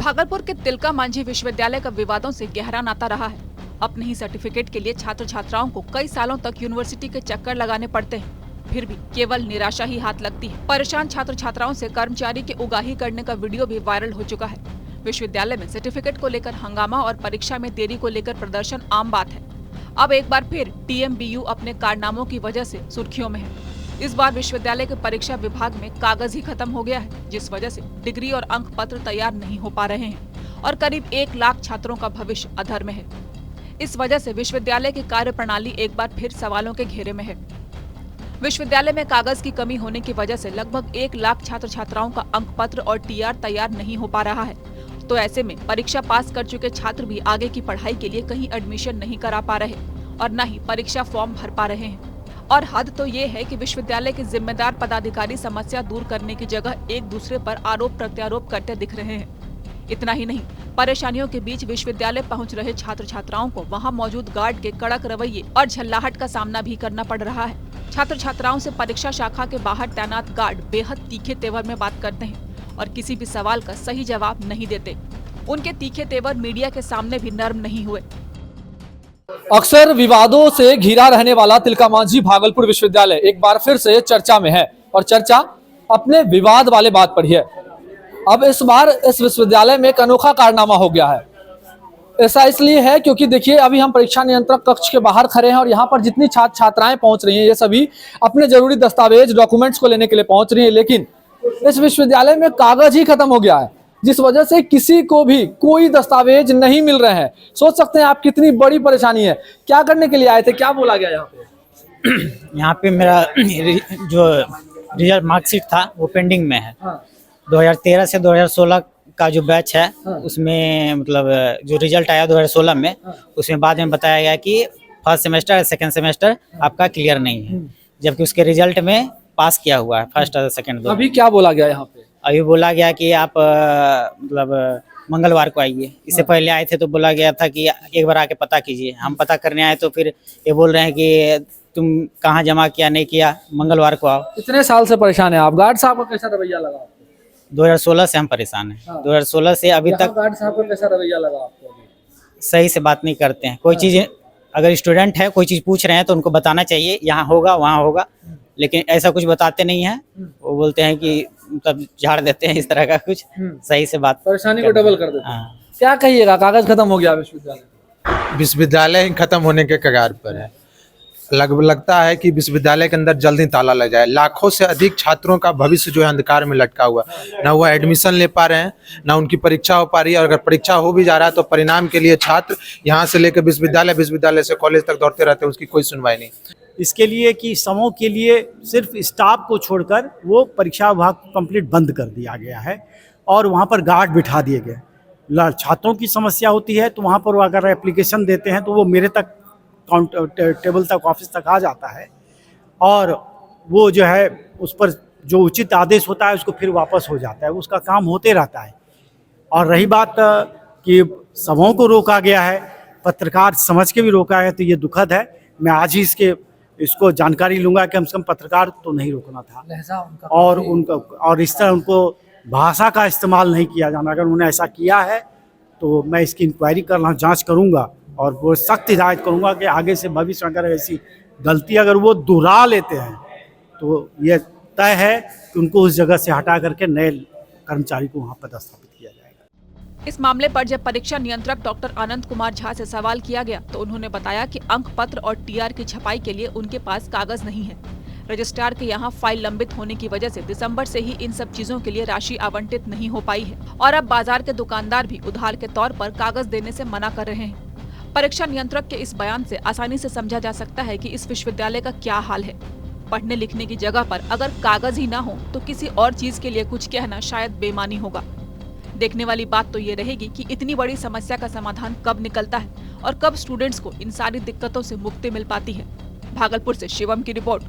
भागलपुर के तिलका मांझी विश्वविद्यालय का विवादों से गहरा नाता रहा है। अपने ही सर्टिफिकेट के लिए छात्र छात्राओं को कई सालों तक यूनिवर्सिटी के चक्कर लगाने पड़ते हैं, फिर भी केवल निराशा ही हाथ लगती है। परेशान छात्र छात्राओं से कर्मचारी की उगाही करने का वीडियो भी वायरल हो चुका है। विश्वविद्यालय में सर्टिफिकेट को लेकर हंगामा और परीक्षा में देरी को लेकर प्रदर्शन आम बात है। अब एक बार फिर TMBU अपने कारनामों की वजह से सुर्खियों में है। इस बार विश्वविद्यालय के परीक्षा विभाग में कागज ही खत्म हो गया है, जिस वजह से डिग्री और अंक पत्र तैयार नहीं हो पा रहे हैं और करीब 1 लाख छात्रों का भविष्य अधर में है। इस वजह से विश्वविद्यालय की कार्य प्रणाली एक बार फिर सवालों के घेरे में है। विश्वविद्यालय में कागज की कमी होने की वजह से लगभग 1 लाख छात्र छात्राओं का अंक पत्र और TR तैयार नहीं हो पा रहा है। तो ऐसे में परीक्षा पास कर चुके छात्र भी आगे की पढ़ाई के लिए कहीं एडमिशन नहीं करा पा रहे और न ही परीक्षा फॉर्म भर पा रहे हैं। और हद तो ये है कि विश्वविद्यालय के जिम्मेदार पदाधिकारी समस्या दूर करने की जगह एक दूसरे पर आरोप प्रत्यारोप करते दिख रहे हैं। इतना ही नहीं, परेशानियों के बीच विश्वविद्यालय पहुंच रहे छात्र छात्राओं को वहां मौजूद गार्ड के कड़क रवैये और झल्लाहट का सामना भी करना पड़ रहा है। छात्र छात्राओं से परीक्षा शाखा के बाहर तैनात गार्ड बेहद तीखे तेवर में बात करते हैं और किसी भी सवाल का सही जवाब नहीं देते। उनके तीखे तेवर मीडिया के सामने भी नर्म नहीं हुए। अक्सर विवादों से घिरा रहने वाला तिलका मांझी भागलपुर विश्वविद्यालय एक बार फिर से चर्चा में है और चर्चा अपने विवाद वाले बात पर ही है। अब इस बार इस विश्वविद्यालय में एक अनोखा कारनामा हो गया है। ऐसा इसलिए है क्योंकि देखिए, अभी हम परीक्षा नियंत्रक कक्ष के बाहर खड़े हैं और यहाँ पर जितनी छात्र छात्राएं पहुंच रही हैं, ये सभी अपने जरूरी दस्तावेज डॉक्यूमेंट्स को लेने के लिए पहुंच रही है। लेकिन इस विश्वविद्यालय में कागज ही खत्म हो गया है, जिस वजह से किसी को भी कोई दस्तावेज नहीं मिल रहे हैं। सोच सकते हैं आप कितनी बड़ी परेशानी है। क्या करने के लिए आए थे, क्या बोला गया यहाँ पे? यहाँ पे मेरा जो रिजल्ट मार्कशीट था वो पेंडिंग में है। 2013 से 2016 का जो बैच है उसमें मतलब जो रिजल्ट आया 2016 में, उसमें बाद में बताया गया कि फर्स्ट सेमेस्टर सेकंड सेमेस्टर आपका क्लियर नहीं है, जबकि उसके रिजल्ट में पास किया हुआ है फर्स्ट और सेकंड। अभी क्या बोला गया यहाँ पे? अभी बोला गया कि आप मतलब मंगलवार को आइए। इससे पहले आए थे तो बोला गया था कि एक बार आके पता कीजिए। हम पता करने आए तो फिर ये बोल रहे हैं कि तुम कहाँ जमा किया नहीं किया, मंगलवार को आओ। इतने साल से परेशान है आप। गार्ड साहब का कैसा रवैया लगा आपको? 2016 से हम परेशान हैं। 2016 से अभी तक गार्ड साहब का कैसा रवैया लगा आपको? अभी सही से बात नहीं करते हैं। कोई चीज़ अगर स्टूडेंट है कोई चीज़ पूछ रहे हैं तो उनको बताना चाहिए यहाँ होगा वहाँ होगा, लेकिन ऐसा कुछ बताते नहीं है। वो बोलते हैं कि मतलब झाड़ देते हैं, इस तरह का कुछ सही से बात, परेशानी को डबल कर देते हैं। हाँ। क्या कहिएगा, कागज खत्म हो गया विश्वविद्यालय? विश्वविद्यालय ही खत्म होने के कगार पर है। लगता है कि विश्वविद्यालय के अंदर जल्दी ताला लग जाए। लाखों से अधिक छात्रों का भविष्य जो है अंधकार में लटका हुआ, ना वो एडमिशन ले पा रहे हैं, ना उनकी परीक्षा हो पा रही है। और अगर परीक्षा हो भी जा रहा है तो परिणाम के लिए छात्र यहाँ से लेकर विश्वविद्यालय से कॉलेज तक दौड़ते रहते हैं, उसकी कोई सुनवाई नहीं। इसके लिए कि समूह के लिए सिर्फ स्टाफ को छोड़कर वो परीक्षा विभाग को कंप्लीट बंद कर दिया गया है और वहाँ पर गार्ड बिठा दिए गए। छात्रों की समस्या होती है तो वहाँ पर वो अगर एप्लीकेशन देते हैं तो वो मेरे तक टेबल तक ऑफिस तक आ जाता है और वो जो है उस पर जो उचित आदेश होता है उसको फिर वापस हो जाता है। उसका काम होते रहता है। और रही बात कि समूह को रोका गया है, पत्रकार समझ के भी रोका है, तो ये दुखद है। मैं आज ही इसको जानकारी लूंगा कि कम से कम पत्रकार तो नहीं रोकना था और उनका और इस तरह उनको भाषा का इस्तेमाल नहीं किया जाना। अगर उन्होंने ऐसा किया है तो मैं इसकी इंक्वायरी कर रहा हूँ, जांच करूंगा और वो सख्त हिदायत करूंगा कि आगे से भविष्य में अगर ऐसी गलती अगर वो दोहरा लेते हैं तो ये तय है कि उनको उस जगह से हटा करके नए कर्मचारी को वहाँ पदस्थापित किया जाएगा। इस मामले पर जब परीक्षा नियंत्रक डॉक्टर आनंद कुमार झा से सवाल किया गया तो उन्होंने बताया कि अंक पत्र और TR की छपाई के लिए उनके पास कागज नहीं है। रजिस्ट्रार के यहाँ फाइल लंबित होने की वजह से दिसंबर से ही इन सब चीजों के लिए राशि आवंटित नहीं हो पाई है और अब बाजार के दुकानदार भी उधार के तौर पर कागज देने से मना कर रहे हैं। परीक्षा नियंत्रक के इस बयान से आसानी से समझा जा सकता है कि इस विश्वविद्यालय का क्या हाल है। पढ़ने लिखने की जगह पर अगर कागज ही ना हो तो किसी और चीज के लिए कुछ कहना शायद बेईमानी होगा। देखने वाली बात तो ये रहेगी कि इतनी बड़ी समस्या का समाधान कब निकलता है और कब स्टूडेंट्स को इन सारी दिक्कतों से मुक्ति मिल पाती है। भागलपुर से शिवम की रिपोर्ट।